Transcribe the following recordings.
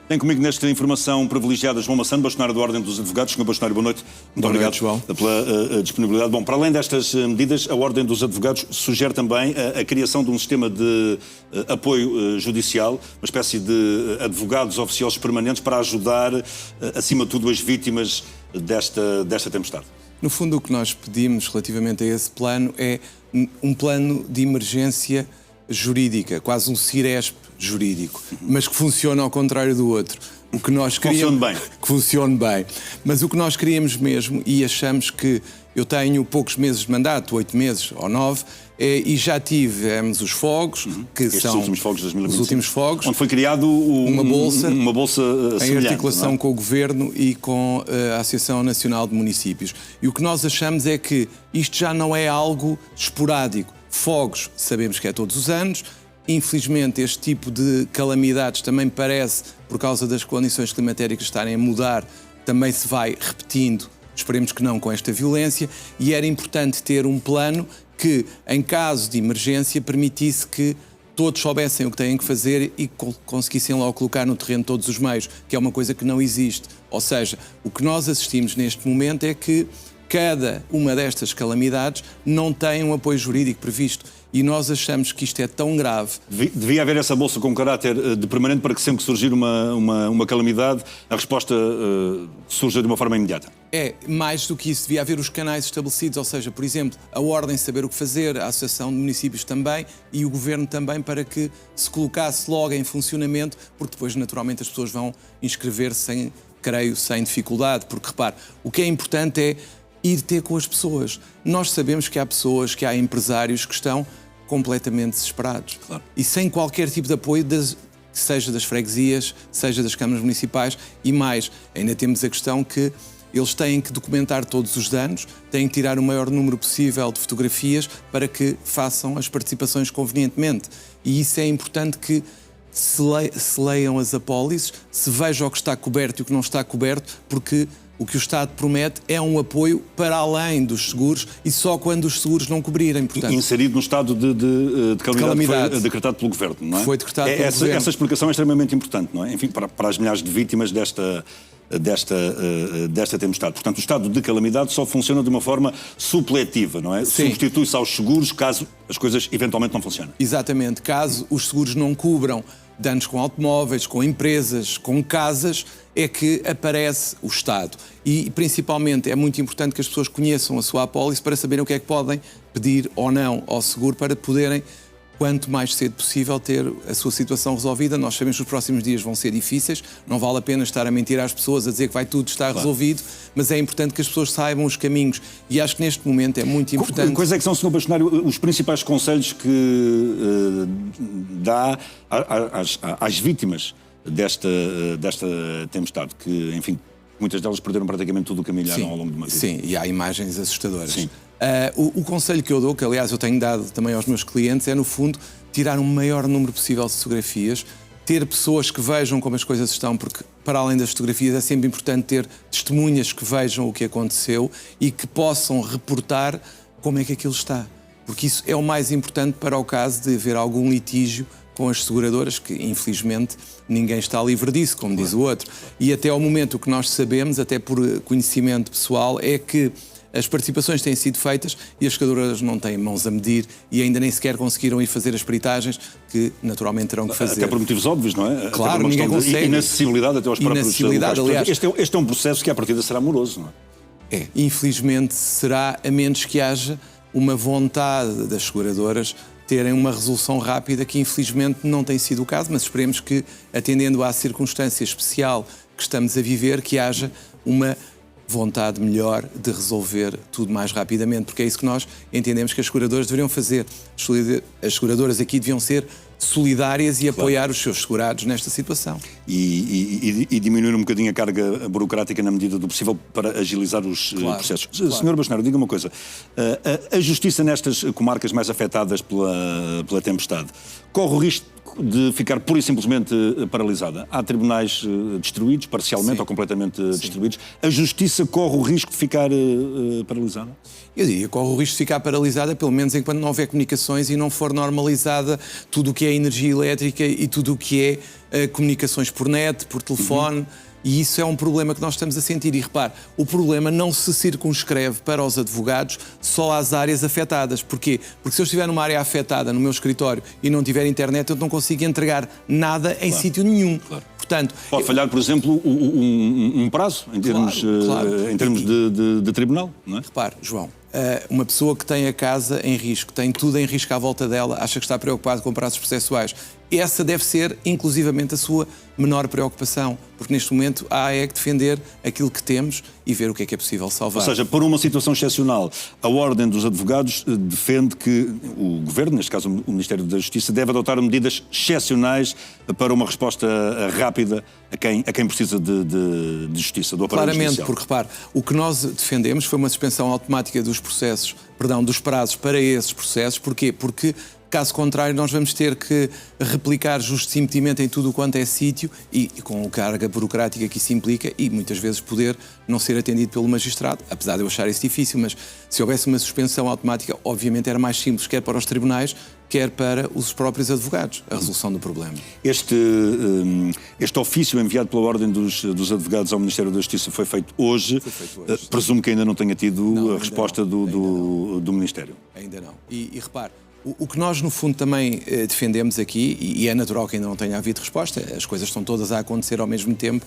Tem comigo nesta informação privilegiada João Massano, bastonário da Ordem dos Advogados. Senhor bastonário, boa noite. Muito obrigado, João, pela disponibilidade. Bom, para além destas medidas, a Ordem dos Advogados sugere também a criação de um sistema de apoio judicial, uma espécie de advogados oficiosos permanentes para ajudar, acima de tudo, as vítimas desta tempestade. No fundo, o que nós pedimos relativamente a esse plano é um plano de emergência jurídica, quase um Ciresp jurídico, mas que funciona ao contrário do outro. O que nós queríamos, funcione bem. Que funcione bem. Mas o que nós queríamos mesmo, e achamos que eu tenho poucos meses de mandato, 8 meses ou 9, e já tivemos os fogos, que Estes são últimos fogos de 2025, os últimos fogos, onde foi criado uma bolsa em articulação não é? com o Governo e com a Associação Nacional de Municípios. E o que nós achamos é que isto já não é algo esporádico. Fogos, sabemos que é todos os anos. Infelizmente, este tipo de calamidades também parece, por causa das condições climatéricas estarem a mudar, também se vai repetindo, esperemos que não com esta violência, e era importante ter um plano que, em caso de emergência, permitisse que todos soubessem o que têm que fazer e conseguissem logo colocar no terreno todos os meios, que é uma coisa que não existe. Ou seja, o que nós assistimos neste momento é que cada uma destas calamidades não tem um apoio jurídico previsto. E nós achamos que isto é tão grave. Devia haver essa bolsa com caráter de permanente para que sempre que surgir uma calamidade, a resposta surja de uma forma imediata. É, mais do que isso, devia haver os canais estabelecidos, ou seja, por exemplo, a Ordem saber o que fazer, a Associação de Municípios também e o Governo também, para que se colocasse logo em funcionamento, porque depois naturalmente as pessoas vão inscrever-se, creio, sem dificuldade, porque repare, o que é importante é ir ter com as pessoas. Nós sabemos que há pessoas, que há empresários que estão completamente desesperados. Claro. E sem qualquer tipo de apoio, seja das freguesias, seja das câmaras municipais, e mais, ainda temos a questão que eles têm que documentar todos os danos, têm que tirar o maior número possível de fotografias para que façam as participações convenientemente. E isso é importante que se leiam as apólices, se veja o que está coberto e o que não está coberto, porque o que o Estado promete é um apoio para além dos seguros e só quando os seguros não cobrirem. Portanto, inserido no estado de calamidade que foi decretado pelo Governo, não é? Foi decretado pelo Governo. Essa explicação é extremamente importante, não é? Enfim, para as milhares de vítimas desta tempestade. Portanto, o estado de calamidade só funciona de uma forma supletiva, não é? Sim. Substitui-se aos seguros caso as coisas eventualmente não funcionem. Exatamente. Caso os seguros não cubram danos com automóveis, com empresas, com casas, é que aparece o Estado. E, principalmente, é muito importante que as pessoas conheçam a sua apólice para saberem o que é que podem pedir ou não ao seguro para poderem, quanto mais cedo possível, ter a sua situação resolvida. Nós sabemos que os próximos dias vão ser difíceis, não vale a pena estar a mentir às pessoas, a dizer que vai tudo estar resolvido, mas é importante que as pessoas saibam os caminhos e acho que neste momento é muito importante. Quais é que são, Sr. Bastonário, os principais conselhos que dá às vítimas desta tempestade, que, enfim, muitas delas perderam praticamente tudo o que caminharam ao longo de uma vida? Sim, e há imagens assustadoras. Sim. O conselho que eu dou, que aliás eu tenho dado também aos meus clientes, é no fundo tirar um maior número possível de fotografias, ter pessoas que vejam como as coisas estão, porque para além das fotografias é sempre importante ter testemunhas que vejam o que aconteceu e que possam reportar como é que aquilo está. Porque isso é o mais importante para o caso de haver algum litígio com as seguradoras, que infelizmente ninguém está livre disso, como diz o outro. E até ao momento o que nós sabemos, até por conhecimento pessoal, é que as participações têm sido feitas e as seguradoras não têm mãos a medir e ainda nem sequer conseguiram ir fazer as peritagens que naturalmente terão que fazer. Até por motivos óbvios, não é? Claro, ninguém consegue. Inacessibilidade até aos próprios locais. Aliás, este é um processo que à partida será moroso, não é? É, infelizmente será, a menos que haja uma vontade das seguradoras terem uma resolução rápida, que infelizmente não tem sido o caso, mas esperemos que, atendendo à circunstância especial que estamos a viver, que haja uma vontade melhor de resolver tudo mais rapidamente, porque é isso que nós entendemos que as seguradoras deveriam fazer. As seguradoras aqui deviam ser solidárias e apoiar os seus segurados nesta situação. E diminuir um bocadinho a carga burocrática na medida do possível para agilizar os processos. Claro. Sr. Bastonário, diga uma coisa. A justiça nestas comarcas mais afetadas pela tempestade corre o risco de ficar pura e simplesmente paralisada? Há tribunais destruídos, parcialmente ou completamente destruídos. A justiça corre o risco de ficar paralisada? Eu diria que corre o risco de ficar paralisada, pelo menos enquanto não houver comunicações e não for normalizada tudo o que é energia elétrica e tudo o que é comunicações por net, por telefone. E isso é um problema que nós estamos a sentir. E repare, o problema não se circunscreve para os advogados só às áreas afetadas. Porquê? Porque se eu estiver numa área afetada no meu escritório e não tiver internet, eu não consigo entregar nada em sítio nenhum. Claro. Portanto, pode falhar, por exemplo, um prazo em termos, em termos de tribunal, não é? Repare, João, uma pessoa que tem a casa em risco, tem tudo em risco à volta dela, acha que está preocupado com prazos processuais. Essa deve ser, inclusivamente, a sua menor preocupação, porque neste momento há que defender aquilo que temos e ver o que é possível salvar. Ou seja, por uma situação excepcional, a Ordem dos Advogados defende que o Governo, neste caso o Ministério da Justiça, deve adotar medidas excepcionais para uma resposta rápida a quem precisa de justiça, do aparelho Claramente, judicial. porque repare, o que nós defendemos foi uma suspensão automática dos prazos para esses processos. Porquê? Porque caso contrário, nós vamos ter que replicar justo e impedimento em tudo o quanto é sítio e com a carga burocrática que isso implica e muitas vezes poder não ser atendido pelo magistrado, apesar de eu achar isso difícil, mas se houvesse uma suspensão automática, obviamente era mais simples, quer para os tribunais, quer para os próprios advogados, a resolução do problema. Este ofício enviado pela Ordem dos Advogados ao Ministério da Justiça foi feito hoje. Presumo que ainda não tenha tido a resposta do Ministério. Ainda não. E repare, o que nós, no fundo, também defendemos aqui, e é natural que ainda não tenha havido resposta, as coisas estão todas a acontecer ao mesmo tempo,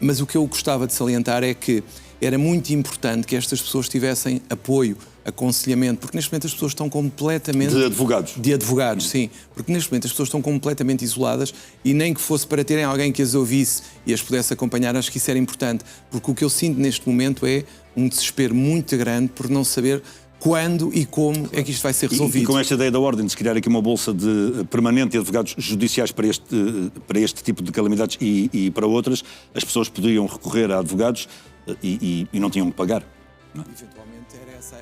mas o que eu gostava de salientar é que era muito importante que estas pessoas tivessem apoio, aconselhamento, porque neste momento as pessoas estão completamente... De advogados. De advogados, sim. Porque neste momento as pessoas estão completamente isoladas e nem que fosse para terem alguém que as ouvisse e as pudesse acompanhar, acho que isso era importante, porque o que eu sinto neste momento é um desespero muito grande por não saber quando e como é que isto vai ser resolvido. E com esta ideia da Ordem de se criar aqui uma bolsa permanente de advogados judiciais para este tipo de calamidades e para outras, as pessoas poderiam recorrer a advogados e não tinham que pagar. Não? Eventualmente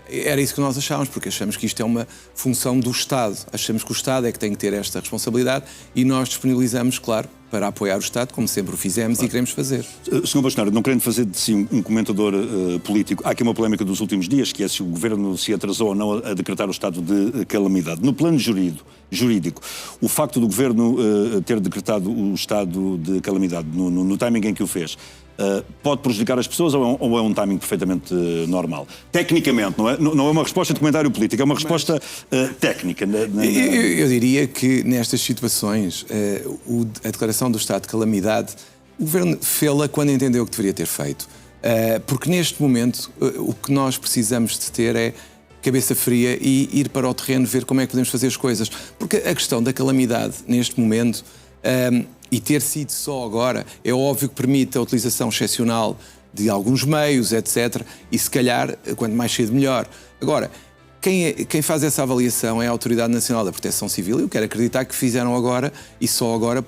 era isso que nós achávamos, porque achamos que isto é uma função do Estado. Achamos que o Estado é que tem que ter esta responsabilidade e nós disponibilizamos, claro, para apoiar o Estado, como sempre o fizemos, claro. E queremos fazer. Sr. Bastonário, não querendo fazer de si um comentador político, há aqui uma polémica dos últimos dias, que é se o Governo se atrasou ou não a decretar o estado de calamidade. No plano jurídico, o facto do Governo ter decretado o estado de calamidade no timing em que o fez, pode prejudicar as pessoas ou é um timing perfeitamente normal? Tecnicamente, não é uma resposta de comentário político, é uma resposta técnica. Eu diria que nestas situações, a declaração do estado de calamidade, o Governo fê-la quando entendeu que deveria ter feito. Porque neste momento o que nós precisamos de ter é cabeça fria e ir para o terreno ver como é que podemos fazer as coisas. Porque a questão da calamidade, neste momento, e ter sido só agora, é óbvio que permite a utilização excepcional de alguns meios, etc. E se calhar, quanto mais cedo, melhor. Agora, quem faz essa avaliação é a Autoridade Nacional da Proteção Civil. Eu quero acreditar que fizeram agora, e só agora,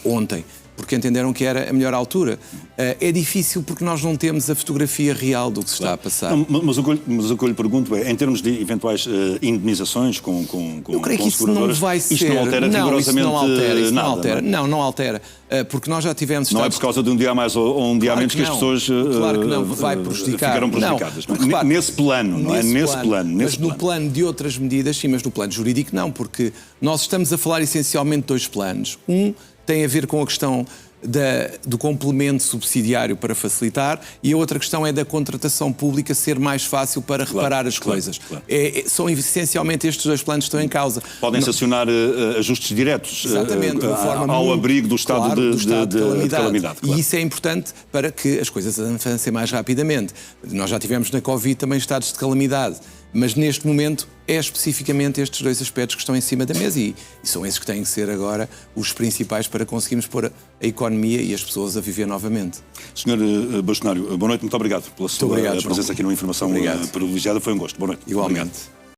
ontem, porque entenderam que era a melhor altura. É difícil porque nós não temos a fotografia real do que se está a passar. Não, mas o que eu lhe pergunto é, em termos de eventuais indemnizações com eu creio que isso não vai ser. Isto não altera rigorosamente nada? Não altera. Porque nós já tivemos... Não é por causa de um dia a mais ou um dia a menos que as pessoas claro que não, vai prejudicar. Ficaram prejudicadas. Não, repare, nesse plano, não é? Nesse plano. Mas no plano de outras medidas, sim, mas no plano jurídico não, porque nós estamos a falar essencialmente de dois planos. Um tem a ver com a questão do complemento subsidiário para facilitar e a outra questão é da contratação pública ser mais fácil para reparar as coisas. Claro. São essencialmente estes dois planos que estão em causa. Podem sancionar ajustes diretos ao abrigo do estado, claro, de calamidade. Claro. E isso é importante para que as coisas avancem mais rapidamente. Nós já tivemos na Covid também estados de calamidade. Mas neste momento é especificamente estes dois aspectos que estão em cima da mesa e são esses que têm que ser agora os principais para conseguirmos pôr a economia e as pessoas a viver novamente. Sr. Bastonário, boa noite, muito obrigado pela sua presença aqui numa Informação Privilegiada. Foi um gosto. Boa noite. Igualmente. Obrigado.